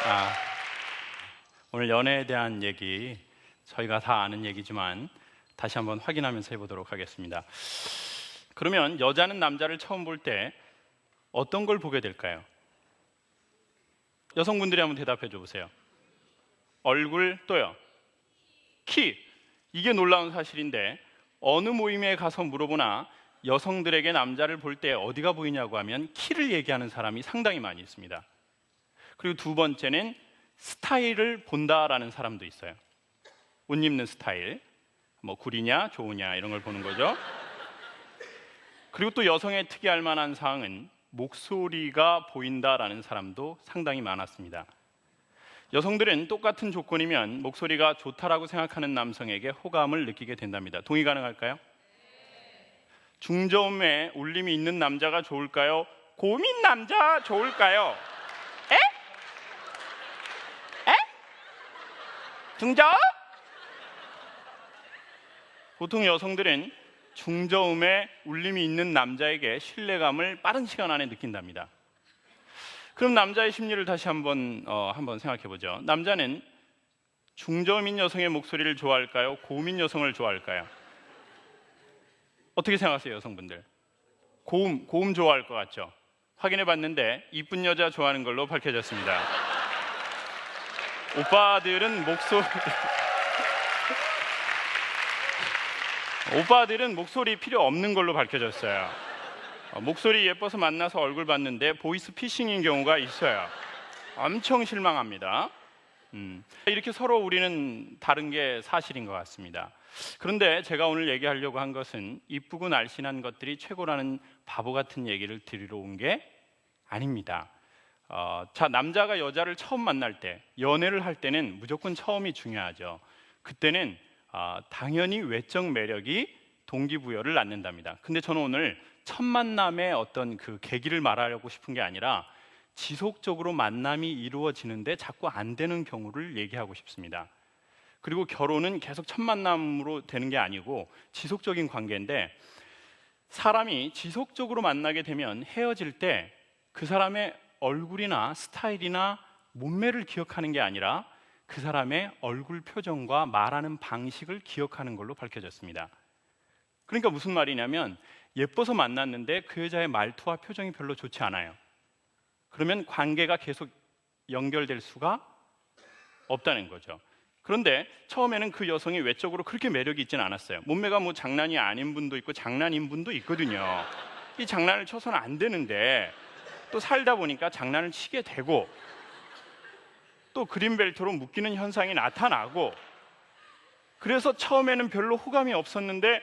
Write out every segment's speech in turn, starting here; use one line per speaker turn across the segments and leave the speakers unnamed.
아, 오늘 연애에 대한 얘기, 저희가 다 아는 얘기지만 다시 한번 확인하면서 해보도록 하겠습니다. 그러면 여자는 남자를 처음 볼 때 어떤 걸 보게 될까요? 여성분들이 한번 대답해 줘 보세요. 얼굴, 또요? 키. 이게 놀라운 사실인데 어느 모임에 가서 물어보나 여성들에게 남자를 볼 때 어디가 보이냐고 하면 키를 얘기하는 사람이 상당히 많이 있습니다. 그리고 두 번째는 스타일을 본다라는 사람도 있어요. 옷 입는 스타일, 뭐 구리냐 좋으냐 이런 걸 보는 거죠. 그리고 또 여성의 특이할 만한 사항은 목소리가 보인다라는 사람도 상당히 많았습니다. 여성들은 똑같은 조건이면 목소리가 좋다라고 생각하는 남성에게 호감을 느끼게 된답니다. 동의 가능할까요? 중저음에 울림이 있는 남자가 좋을까요? 고민 남자 좋을까요? 에? 에? 중저음? 보통 여성들은 중저음에 울림이 있는 남자에게 신뢰감을 빠른 시간 안에 느낀답니다. 그럼 남자의 심리를 다시 한번 생각해 보죠. 남자는 중저음인 여성의 목소리를 좋아할까요? 고음인 여성을 좋아할까요? 어떻게 생각하세요, 여성분들? 고음 좋아할 것 같죠? 확인해 봤는데 이쁜 여자 좋아하는 걸로 밝혀졌습니다. 오빠들은 목소리 필요 없는 걸로 밝혀졌어요. 목소리 예뻐서 만나서 얼굴 봤는데 보이스 피싱인 경우가 있어요. 엄청 실망합니다. 이렇게 서로 우리는 다른 게 사실인 것 같습니다. 그런데 제가 오늘 얘기하려고 한 것은 이쁘고 날씬한 것들이 최고라는 바보 같은 얘기를 드리러 온 게 아닙니다. 남자가 여자를 처음 만날 때, 연애를 할 때는 무조건 처음이 중요하죠. 그때는 당연히 외적 매력이 동기부여를 낳는답니다. 근데 저는 오늘 첫 만남의 어떤 그 계기를 말하려고 싶은 게 아니라 지속적으로 만남이 이루어지는데 자꾸 안 되는 경우를 얘기하고 싶습니다. 그리고 결혼은 계속 첫 만남으로 되는 게 아니고 지속적인 관계인데, 사람이 지속적으로 만나게 되면 헤어질 때 그 사람의 얼굴이나 스타일이나 몸매를 기억하는 게 아니라 그 사람의 얼굴 표정과 말하는 방식을 기억하는 걸로 밝혀졌습니다. 그러니까 무슨 말이냐면, 예뻐서 만났는데 그 여자의 말투와 표정이 별로 좋지 않아요. 그러면 관계가 계속 연결될 수가 없다는 거죠. 그런데 처음에는 그 여성이 외적으로 그렇게 매력이 있지는 않았어요. 몸매가 뭐 장난이 아닌 분도 있고 장난인 분도 있거든요. 이 장난을 쳐서는 안 되는데 또 살다 보니까 장난을 치게 되고, 또 그린벨트로 묶이는 현상이 나타나고, 그래서 처음에는 별로 호감이 없었는데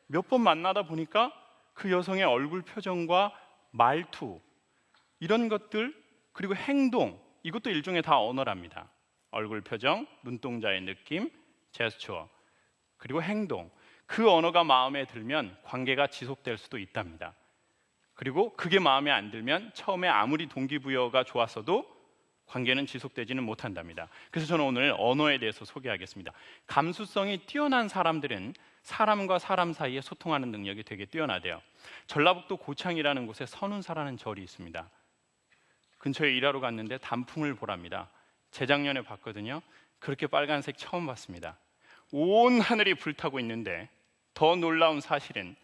몇 번 만나다 보니까 그 여성의 얼굴 표정과 말투, 이런 것들, 그리고 행동, 이것도 일종의 다 언어랍니다. 얼굴 표정, 눈동자의 느낌, 제스처, 그리고 행동, 그 언어가 마음에 들면 관계가 지속될 수도 있답니다. 그리고 그게 마음에 안 들면 처음에 아무리 동기부여가 좋았어도 관계는 지속되지는 못한답니다. 그래서 저는 오늘 언어에 대해서 소개하겠습니다. 감수성이 뛰어난 사람들은 사람과 사람 사이에 소통하는 능력이 되게 뛰어나대요. 전라북도 고창이라는 곳에 선운사라는 절이 있습니다. 근처에 일하러 갔는데 단풍을 보랍니다. 재작년에 봤거든요. 그렇게 빨간색 처음 봤습니다. 온 하늘이 불타고 있는데 더 놀라운 사실은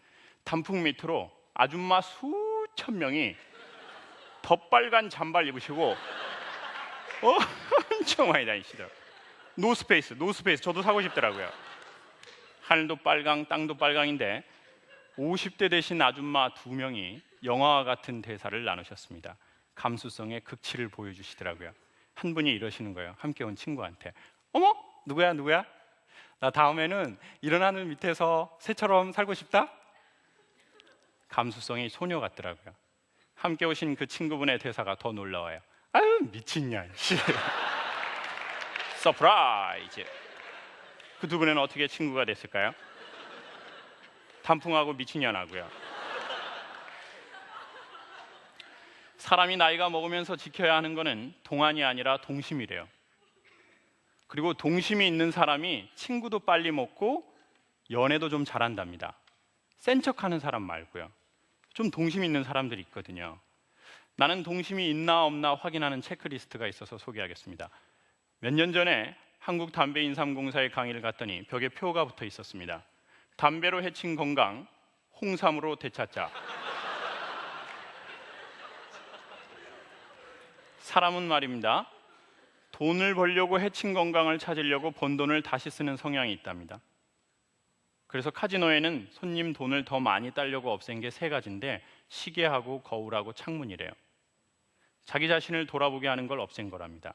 단풍 밑으로 아줌마 수천 명이 덧빨간 잠발 입으시고 엄청 많이 다니시더라고요. 노스페이스 저도 사고 싶더라고요. 하늘도 빨강, 땅도 빨강인데 50대 되신 아줌마 2명이 영화와 같은 대사를 나누셨습니다. 감수성의 극치를 보여주시더라고요. 한 분이 이러시는 거예요. 함께 온 친구한테, 어머, 누구야? 나 다음에는 이런 하늘 밑에서 새처럼 살고 싶다? 감수성이 소녀 같더라고요. 함께 오신 그 친구분의 대사가 더 놀라워요. 아유, 미친년. 서프라이즈. 그 두 분은 어떻게 친구가 됐을까요? 단풍하고 미친년하고요. 사람이 나이가 먹으면서 지켜야 하는 거는 동안이 아니라 동심이래요. 그리고 동심이 있는 사람이 친구도 빨리 먹고 연애도 좀 잘한답니다. 센 척하는 사람 말고요. 좀 동심 있는 사람들이 있거든요. 나는 동심이 있나 없나 확인하는 체크리스트가 있어서 소개하겠습니다. 몇 년 전에 한국담배인삼공사의 강의를 갔더니 벽에 표가 붙어 있었습니다. 담배로 해친 건강, 홍삼으로 되찾자. 사람은 말입니다, 돈을 벌려고 해친 건강을 찾으려고 번 돈을 다시 쓰는 성향이 있답니다. 그래서 카지노에는 손님 돈을 더 많이 따려고 없앤 게 세 가지인데, 시계하고 거울하고 창문이래요. 자기 자신을 돌아보게 하는 걸 없앤 거랍니다.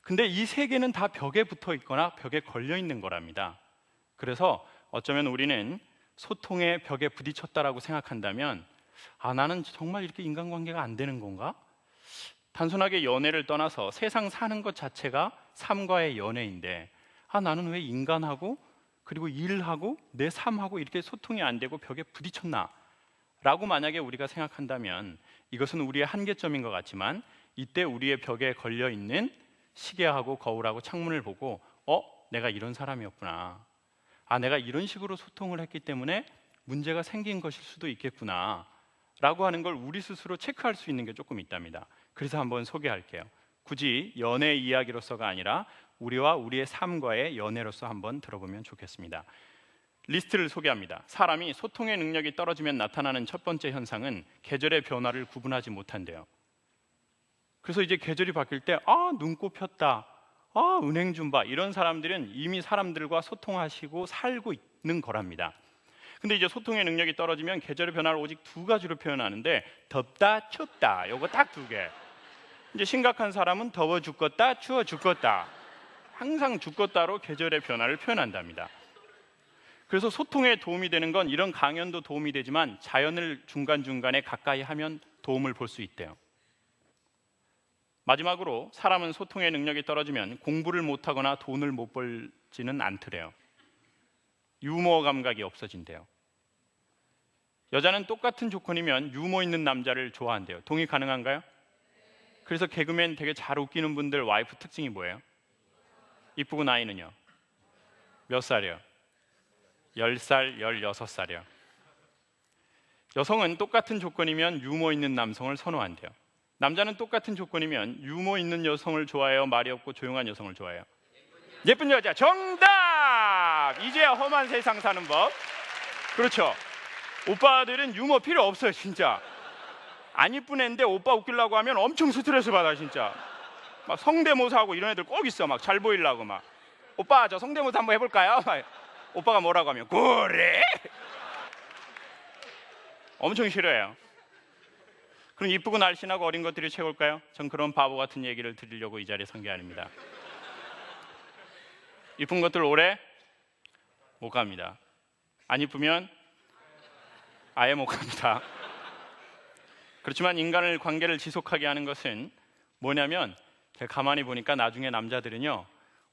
근데 이 세 개는 다 벽에 붙어 있거나 벽에 걸려 있는 거랍니다. 그래서 어쩌면 우리는 소통의 벽에 부딪혔다라고 생각한다면, 나는 정말 이렇게 인간관계가 안 되는 건가? 단순하게 연애를 떠나서 세상 사는 것 자체가 삶과의 연애인데, 나는 왜 인간하고 그리고 일하고 내 삶하고 이렇게 소통이 안 되고 벽에 부딪혔나? 라고 만약에 우리가 생각한다면 이것은 우리의 한계점인 것 같지만, 이때 우리의 벽에 걸려 있는 시계하고 거울하고 창문을 보고 내가 이런 사람이었구나, 내가 이런 식으로 소통을 했기 때문에 문제가 생긴 것일 수도 있겠구나 라고 하는 걸 우리 스스로 체크할 수 있는 게 조금 있답니다. 그래서 한번 소개할게요. 굳이 연애 이야기로서가 아니라 우리와 우리의 삶과의 연애로서 한번 들어보면 좋겠습니다. 리스트를 소개합니다. 사람이 소통의 능력이 떨어지면 나타나는 첫 번째 현상은 계절의 변화를 구분하지 못한대요. 그래서 이제 계절이 바뀔 때 눈꽃 폈다, 은행 좀 봐, 이런 사람들은 이미 사람들과 소통하시고 살고 있는 거랍니다. 근데 이제 소통의 능력이 떨어지면 계절의 변화를 오직 두 가지로 표현하는데, 덥다, 춥다, 요거 딱 두 개. 이제 심각한 사람은 더워 죽겠다, 추워 죽겠다, 항상 죽겠다로 계절의 변화를 표현한답니다. 그래서 소통에 도움이 되는 건 이런 강연도 도움이 되지만 자연을 중간중간에 가까이 하면 도움을 볼 수 있대요. 마지막으로 사람은 소통의 능력이 떨어지면 공부를 못하거나 돈을 못 벌지는 않더래요. 유머 감각이 없어진대요. 여자는 똑같은 조건이면 유머 있는 남자를 좋아한대요. 동의 가능한가요? 그래서 개그맨 되게 잘 웃기는 분들 와이프 특징이 뭐예요? 이쁘고 나이는요? 몇 살이요? 10살, 16살이요. 여성은 똑같은 조건이면 유머 있는 남성을 선호한대요. 남자는 똑같은 조건이면 유머 있는 여성을 좋아해요, 말이 없고 조용한 여성을 좋아해요? 예쁜 여자. 정답! 이제야 험한 세상 사는 법. 그렇죠. 오빠들은 유머 필요 없어요, 진짜. 안 이쁜 애인데 오빠 웃기려고 하면 엄청 스트레스 받아, 진짜. 막 성대모사하고 이런 애들 꼭 있어. 막 잘 보이려고 막. 오빠 저 성대모사 한번 해볼까요? 막. 오빠가 뭐라고 하면 그래? 엄청 싫어해요. 그럼 이쁘고 날씬하고 어린 것들이 최고일까요? 전 그런 바보 같은 얘기를 드리려고 이 자리에 선 게 아닙니다. 이쁜 것들 오래 못 갑니다. 안 이쁘면 아예 못 갑니다. 그렇지만 인간을 관계를 지속하게 하는 것은 뭐냐면, 제가 가만히 보니까 나중에 남자들은요,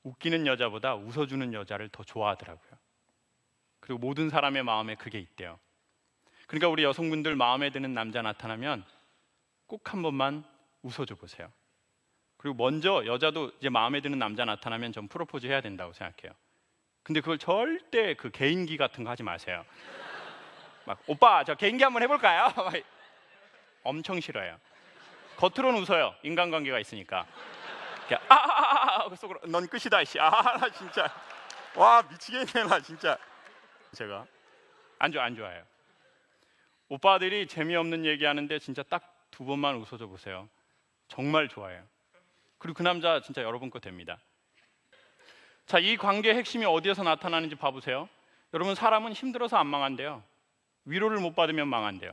웃기는 여자보다 웃어주는 여자를 더 좋아하더라고요. 그리고 모든 사람의 마음에 그게 있대요. 그러니까 우리 여성분들 마음에 드는 남자 나타나면 꼭 한 번만 웃어줘 보세요. 그리고 먼저 여자도 이제 마음에 드는 남자 나타나면 전 프로포즈 해야 된다고 생각해요. 근데 그걸 절대 그 개인기 같은 거 하지 마세요. 막 오빠 저 개인기 한번 해볼까요? 엄청 싫어요. 겉으로는 웃어요. 인간관계가 있으니까. 속으로 넌 끝이다 씨. 나 진짜 와 미치겠네 나 진짜. 제가 안 좋아해요. 오빠들이 재미없는 얘기하는데 진짜 딱 2번만 웃어줘 보세요. 정말 좋아해요. 그리고 그 남자 진짜 여러분 거 됩니다. 자, 이 관계의 핵심이 어디에서 나타나는지 봐보세요. 여러분, 사람은 힘들어서 안 망한대요. 위로를 못 받으면 망한대요.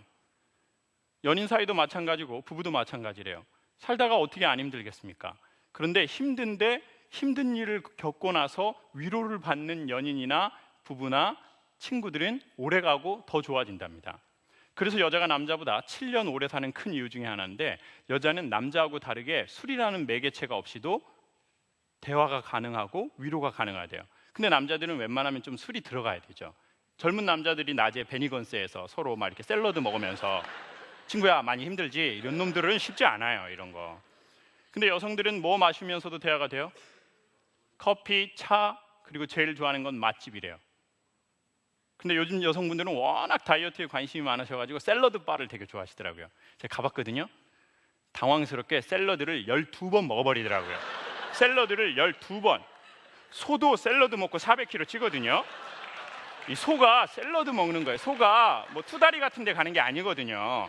연인 사이도 마찬가지고 부부도 마찬가지래요. 살다가 어떻게 안 힘들겠습니까? 그런데 힘든데 힘든 일을 겪고 나서 위로를 받는 연인이나 부부나 친구들은 오래가고 더 좋아진답니다. 그래서 여자가 남자보다 7년 오래 사는 큰 이유 중에 하나인데, 여자는 남자하고 다르게 술이라는 매개체가 없이도 대화가 가능하고 위로가 가능하대요. 근데 남자들은 웬만하면 좀 술이 들어가야 되죠. 젊은 남자들이 낮에 베니건스에서 서로 막 이렇게 샐러드 먹으면서 친구야 많이 힘들지? 이런 놈들은 쉽지 않아요, 이런 거. 근데 여성들은 뭐 마시면서도 대화가 돼요? 커피, 차, 그리고 제일 좋아하는 건 맛집이래요. 근데 요즘 여성분들은 워낙 다이어트에 관심이 많으셔가지고 샐러드 바를 되게 좋아하시더라고요. 제가 가봤거든요. 당황스럽게 샐러드를 12번 먹어버리더라고요. 샐러드를 12번. 소도 샐러드 먹고 400kg 찌거든요. 이 소가 샐러드 먹는 거예요. 소가 뭐 투다리 같은 데 가는 게 아니거든요.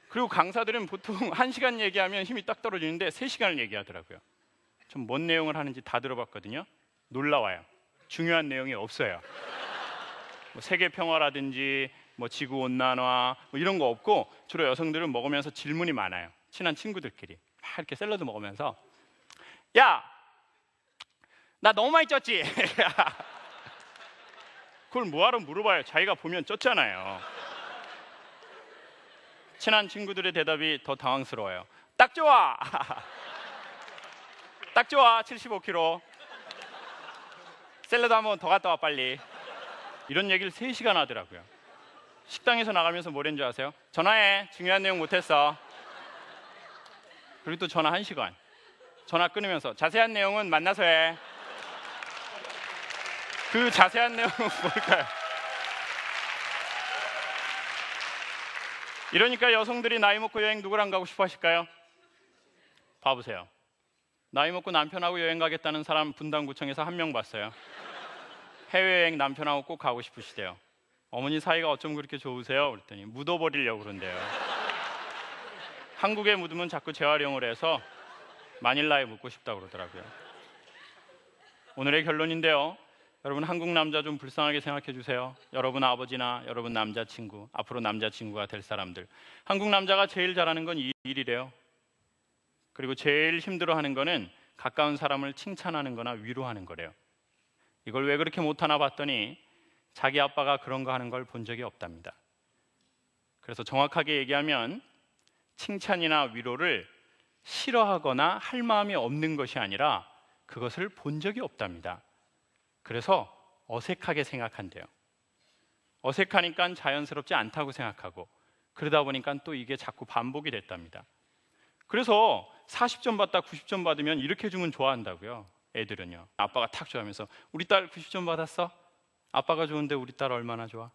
그리고 강사들은 보통 1시간 얘기하면 힘이 딱 떨어지는데 3시간을 얘기하더라고요. 전 뭔 내용을 하는지 다 들어봤거든요. 놀라워요. 중요한 내용이 없어요. 뭐 세계 평화라든지 뭐 지구 온난화 뭐 이런 거 없고, 주로 여성들은 먹으면서 질문이 많아요. 친한 친구들끼리 막 이렇게 샐러드 먹으면서, 야, 나 너무 많이 쪘지? 그걸 뭐하러 물어봐요. 자기가 보면 쪘잖아요. 친한 친구들의 대답이 더 당황스러워요. 딱 좋아. 딱 좋아. 75kg. 샐러드 한번 더 갔다 와 빨리. 이런 얘기를 3시간 하더라고요. 식당에서 나가면서 뭐랬는 줄 아세요? 전화해. 중요한 내용 못했어. 그리고 또 전화 1시간. 전화 끊으면서 자세한 내용은 만나서 해. 그 자세한 내용은 뭘까요? 이러니까 여성들이 나이 먹고 여행 누구랑 가고 싶어 하실까요? 봐보세요. 나이 먹고 남편하고 여행 가겠다는 사람 분당구청에서 1명 봤어요. 해외여행 남편하고 꼭 가고 싶으시대요. 어머니 사이가 어쩜 그렇게 좋으세요? 그랬더니 묻어버리려고 그런대요. 한국에 묻으면 자꾸 재활용을 해서 마닐라에 묻고 싶다고 그러더라고요. 오늘의 결론인데요. 여러분, 한국 남자 좀 불쌍하게 생각해 주세요. 여러분 아버지나 여러분 남자친구, 앞으로 남자친구가 될 사람들, 한국 남자가 제일 잘하는 건 이 일이래요. 그리고 제일 힘들어하는 거는 가까운 사람을 칭찬하는 거나 위로하는 거래요. 이걸 왜 그렇게 못하나 봤더니 자기 아빠가 그런 거 하는 걸 본 적이 없답니다. 그래서 정확하게 얘기하면 칭찬이나 위로를 싫어하거나 할 마음이 없는 것이 아니라 그것을 본 적이 없답니다. 그래서 어색하게 생각한대요. 어색하니까 자연스럽지 않다고 생각하고, 그러다 보니까 또 이게 자꾸 반복이 됐답니다. 그래서 40점 받다 90점 받으면 이렇게 해주면 좋아한다고요. 애들은요. 아빠가 탁 좋아하면서 우리 딸 90점 받았어? 아빠가 좋은데 우리 딸 얼마나 좋아?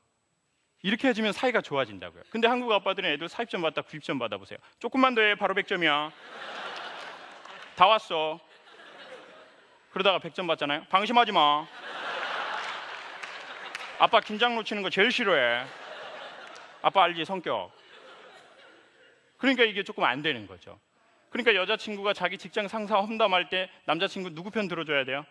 이렇게 해주면 사이가 좋아진다고요. 근데 한국 아빠들은 애들 40점 받다 90점 받아보세요. 조금만 더 해, 바로 100점이야. 다 왔어. 그러다가 100점 받잖아요. 방심하지 마. 아빠 긴장 놓치는 거 제일 싫어해. 아빠 알지, 성격. 그러니까 이게 조금 안 되는 거죠. 그러니까 여자친구가 자기 직장 상사 험담할 때 남자친구 누구 편 들어줘야 돼요?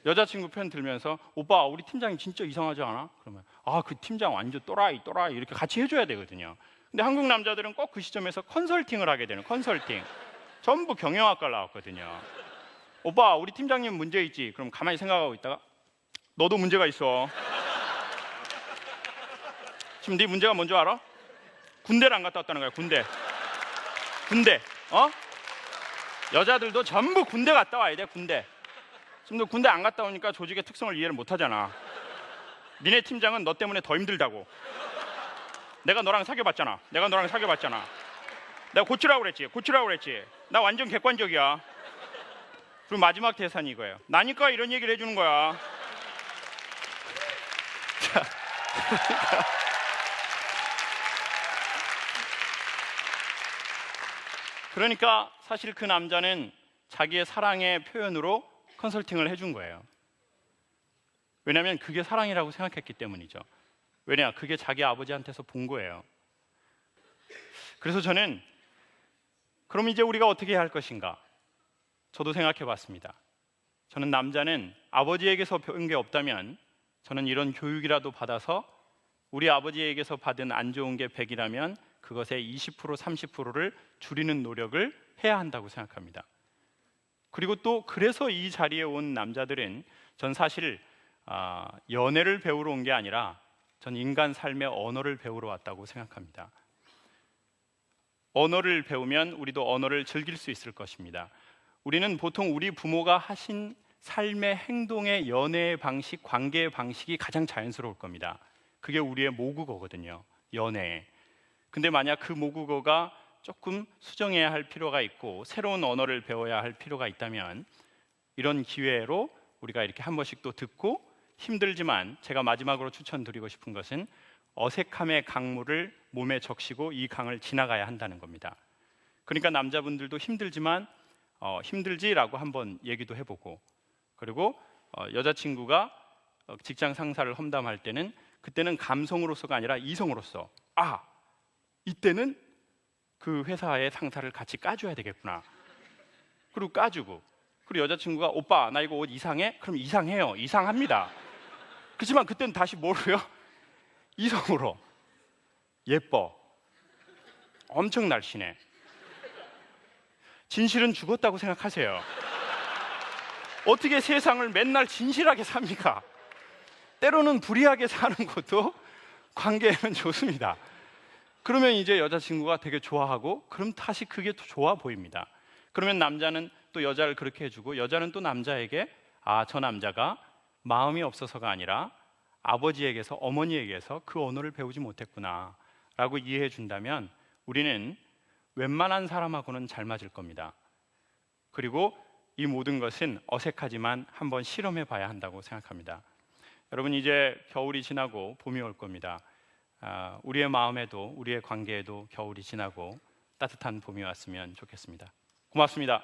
여자친구 편 들면서, 오빠 우리 팀장이 진짜 이상하지 않아? 그러면 그 팀장 완전 또라이 이렇게 같이 해줘야 되거든요. 근데 한국 남자들은 꼭 그 시점에서 컨설팅을 하게 되는, 컨설팅. 전부 경영학과를 나왔거든요. 오빠 우리 팀장님 문제 있지? 그럼 가만히 생각하고 있다가, 너도 문제가 있어. 지금 네 문제가 뭔지 알아? 군대를 안 갔다 왔다는 거야. 군대. 여자들도 전부 군대 갔다 와야 돼. 군대. 지금 너 군대 안 갔다 오니까 조직의 특성을 이해를 못 하잖아. 니네 팀장은 너 때문에 더 힘들다고. 내가 너랑 사귀어봤잖아. 내가 고치라고 그랬지. 나 완전 객관적이야. 그리고 마지막 대사는 이거예요. 나니까 이런 얘기를 해주는 거야. 자, 그러니까 사실 그 남자는 자기의 사랑의 표현으로 컨설팅을 해준 거예요. 왜냐하면 그게 사랑이라고 생각했기 때문이죠. 왜냐, 그게 자기 아버지한테서 본 거예요. 그래서 저는, 그럼 이제 우리가 어떻게 해야 할 것인가? 저도 생각해 봤습니다. 저는 남자는 아버지에게서 배운 게 없다면 저는 이런 교육이라도 받아서 우리 아버지에게서 받은 안 좋은 게 100이라면 그것의 20% 30%를 줄이는 노력을 해야 한다고 생각합니다. 그리고 또 그래서 이 자리에 온 남자들은, 전 사실 연애를 배우러 온 게 아니라 전 인간 삶의 언어를 배우러 왔다고 생각합니다. 언어를 배우면 우리도 언어를 즐길 수 있을 것입니다. 우리는 보통 우리 부모가 하신 삶의 행동의 연애의 방식, 관계의 방식이 가장 자연스러울 겁니다. 그게 우리의 모국어거든요. 연애. 근데 만약 그 모국어가 조금 수정해야 할 필요가 있고 새로운 언어를 배워야 할 필요가 있다면, 이런 기회로 우리가 이렇게 한 번씩 또 듣고, 힘들지만 제가 마지막으로 추천드리고 싶은 것은 어색함의 강물을 몸에 적시고 이 강을 지나가야 한다는 겁니다. 그러니까 남자분들도 힘들지만 힘들지라고 한번 얘기도 해보고, 그리고 여자친구가 직장 상사를 험담할 때는 그때는 감성으로서가 아니라 이성으로서 이때는 그 회사의 상사를 같이 까줘야 되겠구나. 그리고 까주고, 그리고 여자친구가 오빠 나 이거 옷 이상해? 그럼 이상해요. 이상합니다. 그렇지만 그때는 다시 뭐로요? 이성으로 예뻐. 엄청 날씬해. 진실은 죽었다고 생각하세요. 어떻게 세상을 맨날 진실하게 삽니까? 때로는 불의하게 사는 것도 관계에는 좋습니다. 그러면 이제 여자친구가 되게 좋아하고, 그럼 다시 그게 더 좋아 보입니다. 그러면 남자는 또 여자를 그렇게 해주고, 여자는 또 남자에게 저 남자가 마음이 없어서가 아니라 아버지에게서 어머니에게서 그 언어를 배우지 못했구나 라고 이해해 준다면 우리는 웬만한 사람하고는 잘 맞을 겁니다. 그리고 이 모든 것은 어색하지만 한번 실험해 봐야 한다고 생각합니다. 여러분, 이제 겨울이 지나고 봄이 올 겁니다. 우리의 마음에도 우리의 관계에도 겨울이 지나고 따뜻한 봄이 왔으면 좋겠습니다. 고맙습니다.